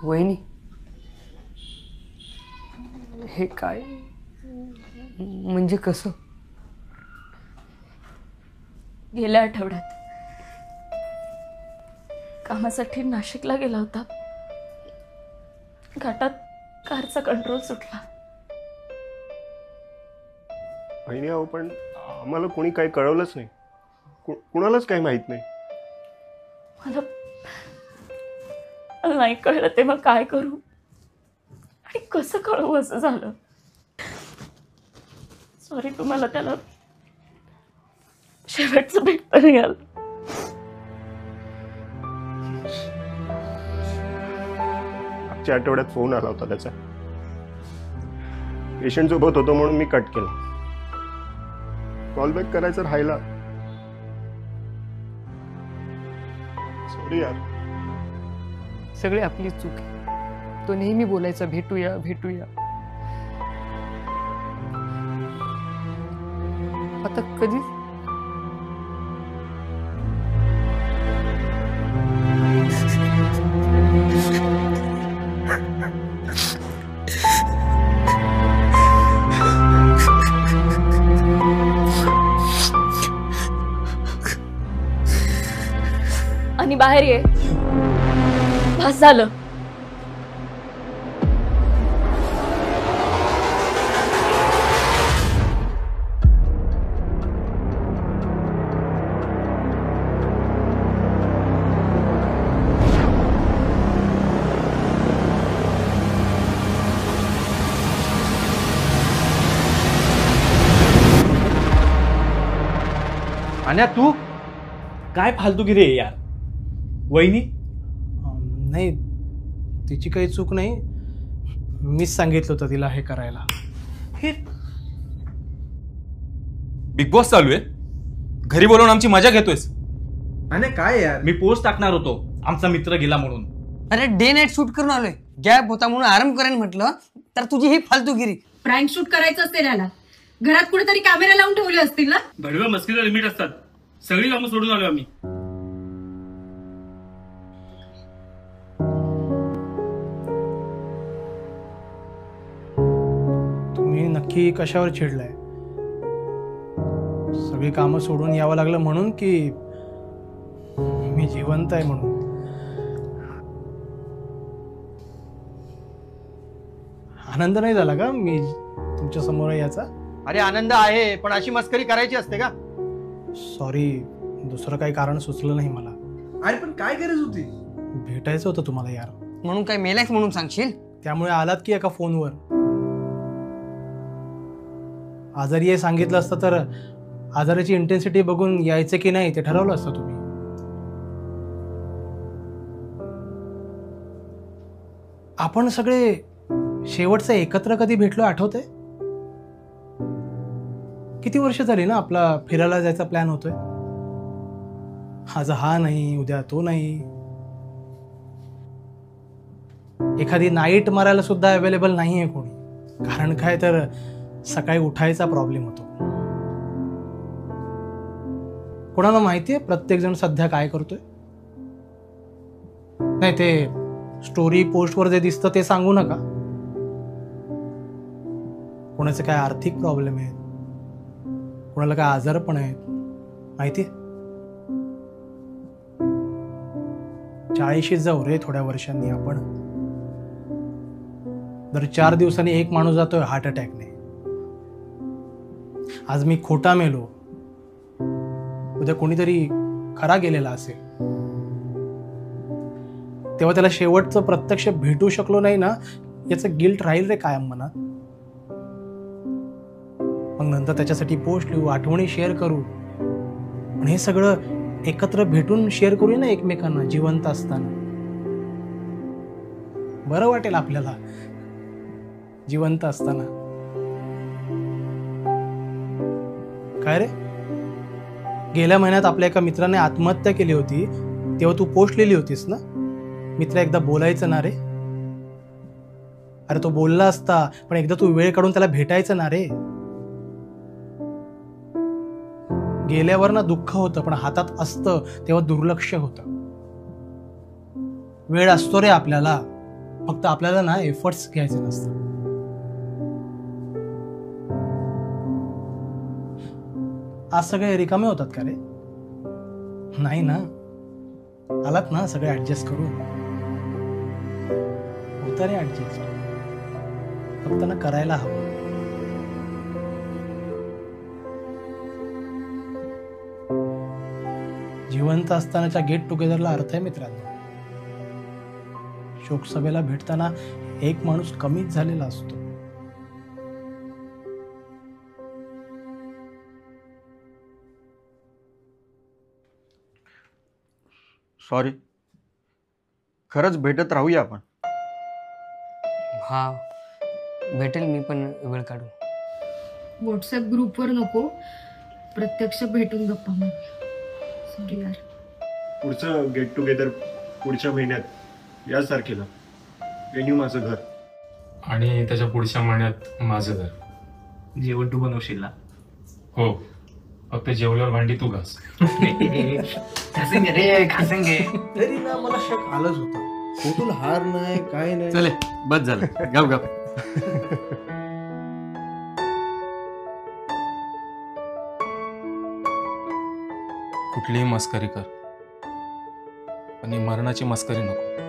वहिनी, हे काय म्हणजे कसं? गेल्या आठवड्यात कामासाठी नाशिकला गेला होता. घाटात कारचा कंट्रोल सुटला. बहिणी अहो, पण आम्हाला कोणी काही कळवलंच नाही. कुणालाच काही माहित नाही. मला नाही कळलं तेव्हा काय करू आणि कसं कळवू असं झालं. सॉरी, तुम्हाला त्याला शेवटचं भेटता नाही आलं. मागच्या आठवड्यात फोन आला होता त्याचा. पेशंट सोबत होतो म्हणून मी कट केला. कॉल बॅक करायचं राहिला. सॉरी यार. सगळी आपली चूक आहे. तो नेहमी बोलायचा भेटूया भेटूया. आता कधी आणि बाहेर ये. बस झालं. आणि तू काय फालतूगिरी आहे यार. वहिनी नाही, तिची काही चूक नाही. मीच सांगितलं होतं तिला हे करायला. हे बिग बॉस चालू आहे, घरी बोलवून आमची मजा घेतोयस. आणि काय यार, मी पोस्ट टाकणार होतो आमचा मित्र गेला म्हणून. अरे डे नाईट शूट करून आलोय. गॅप होता म्हणून आराम करायला म्हटलं तर तुझी ही फालतूगिरी. प्रँक शूट करायचं असते त्याला. घरात कुठेतरी कॅमेरा लावून ठेवले असतील ना. भडव्या मस्कीला लिमिट असतात. सगळी कामं सोडून आलो आम्ही. तुम्ही नक्की कशावर चिडलाय? सगळी कामं सोडून यावं लागलं म्हणून की मी जिवंत आहे म्हणून? आनंद नाही झाला का मी तुमच्या समोर याचा? अरे आनंद आहे, पण अशी मस्करी करायची असते का? सॉरी, दुसरं काही कारण सुचलं नाही मला. अरे पण काय गरज होती? भेटायचं होतं तुम्हाला यार. म्हणून काय मेलायच म्हणून सांगशील? त्यामुळे आलात की एका फोनवर. आजारी आहे सांगितलं असतं तर आजाराची इंटेन्सिटी बघून यायचं की नाही ते ठरवलं असतं तुम्ही. आपण सगळे शेवटचं एकत्र कधी भेटलो आठवतंय? किती वर्ष झाली ना आपला फिरायला जायचा प्लॅन होतोय. आज हा नाही, उद्या तो नाही. एखादी नाईट मारायला सुद्धा अवेलेबल नाहीये कोणी. कारण काय तर सकाळी उठायचा प्रॉब्लेम होतो. कोणाला माहितीये प्रत्येक जण सध्या काय करतोय? नाही, ते स्टोरी पोस्टवर जे दिसतं ते सांगू नका. कोणाचे काय आर्थिक प्रॉब्लेम आहेत, कोणाला काय आजार पण आहेत माहितीये. 40शीत जाऊ रे थोड्या वर्षांनी आपण. दर 4 दिवसांनी एक माणूस जातोय हार्ट अटॅकने. आज मी खोटा मेलो, उद्या कोणीतरी खरा गेलेला असेल. तेव्हा त्याला शेवटचं प्रत्यक्ष भेटू शकलो नाही ना, याचं गिल्ट राहील रे कायम मनात. मग नंतर त्याच्यासाठी पोस्ट लिहू, आठवणी शेअर करू. पण हे सगळं एकत्र भेटून शेअर करूया ना एकमेकांना जिवंत असताना. बरं वाटेल आपल्याला जिवंत असताना. काय रे, गेल्या महिन्यात आपल्या एका मित्राने आत्महत्या केली होती तेव्हा तू पोस्ट लिहिली होतीस ना, मित्र एकदा बोलायचं ना रे. अरे तो बोलला असता, पण एकदा तू वेळ काढून त्याला भेटायचं ना रे. गेल्यावर ना दुःख होतं, पण हातात असतं तेव्हा दुर्लक्ष होतं. वेळ असतो रे आपल्याला, फक्त आपल्याला ना एफर्ट्स घ्यायचे नसतात. आज सगळे रिकामे होतात का रे? नाही ना. आलात ना सगळे ऍडजस्ट करून. होतं रे ऍडजस्ट, फक्त ना करायला हवं. जिवंत असतानाच्या गेट टुगेदरला अर्थ आहे मित्रांनो. शोकसभेला भेटताना एक माणूस कमीच झालेला असतो. सॉरी. खरंच भेटत राहूया आपण. हा भेटेल मी पण वेळ काढून. व्हॉट्सअप ग्रुपवर नको, प्रत्यक्ष भेटून गप्पा मारूया. सॉरी यार. पुढचं गेट टुगेदर पुढच्या महिन्यात याच तारखेला. वेन्यू माझं घर. आणि त्याच्या पुढच्या महिन्यात माझं घर. जेवण तू बनवशील ना? हो, फक्त जेवल्यावर भांडी तू घास. खासेंगे रे खासेंगे. तरी ना मला शक आलंच होतं. कुठून हार नाही काय नाही. चले बस झालं, गप गप. कुठलीही मस्करी कर, पण ही मरणाची मस्करी नको.